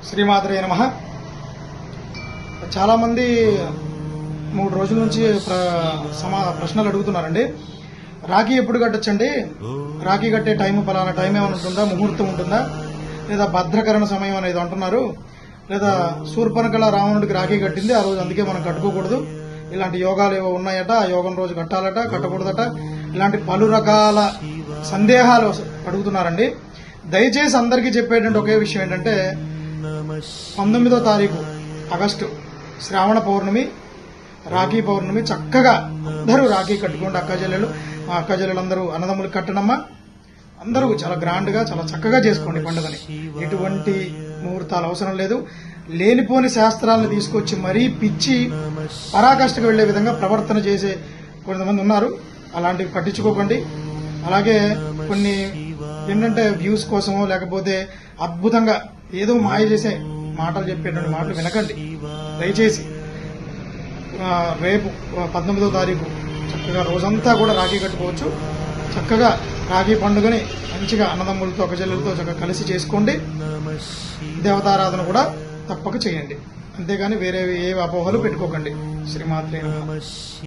శ్రీమాత్రే నమః. చాలామంది 3 రోజుల నుంచి ప్రశ్నలు అడుగుతున్నారండి. రాఖీ ఎప్పుడు కట్టొచ్చండి? రాఖీ కట్టే టైం పలానా టైం ఏమైనా ఉంటుందా? ముహూర్తం ఉంటుందా? లేదా భద్రకరణ సమయం అనేది అంటున్నారు. లేదా శూర్పణఖల రావణుడికి రాఖీ కట్టింది, ఆ రోజు అందుకే మనం కట్టుకోకూడదు. ఇలాంటి యోగాలు ఏవో ఉన్నాయట, ఆ యోగం రోజు కట్టాలట, కట్టకూడదట. ఇలాంటి పలు రకాల సందేహాలు అడుగుతున్నారండి. దయచేసి అందరికీ చెప్పేటువంటి ఒకే విషయం ఏంటంటే, 19వ తారీఖు ఆగస్టు శ్రావణ పౌర్ణమి, రాఖీ పౌర్ణమి. చక్కగా అందరూ రాఖీ కట్టుకోండి. అక్క చెల్లెలందరూ అన్నదమ్ములు కట్టనమ్మా. అందరూ చాలా గ్రాండ్ గా చాలా చక్కగా చేసుకోండి పండుగని. ఎటువంటి ముహూర్తాలు అవసరం లేదు. లేనిపోని శాస్త్రాలను తీసుకొచ్చి మరీ పిచ్చి పరాకాష్ఠకు వెళ్లే విధంగా ప్రవర్తన చేసే కొంతమంది ఉన్నారు. అలాంటివి పట్టించుకోకండి. అలాగే కొన్ని ఏంటంటే వ్యూస్ కోసమో లేకపోతే అద్భుతంగా ఏదో మాయ చేసే మాటలు చెప్పేటువంటి మాటలు వినకండి దయచేసి. రేపు 19వ తారీఖు చక్కగా రోజంతా కూడా రాఖీ కట్టుకోవచ్చు. చక్కగా రాఖీ పండుగని మంచిగా అన్నదమ్ములతో అక్కచెల్లెలతో చక్కగా కలిసి చేసుకోండి. దేవతారాధన కూడా తప్పక చేయండి. అంతేగాని వేరే ఏ అపోహలు పెట్టుకోకండి. శ్రీమాత్రే నమః.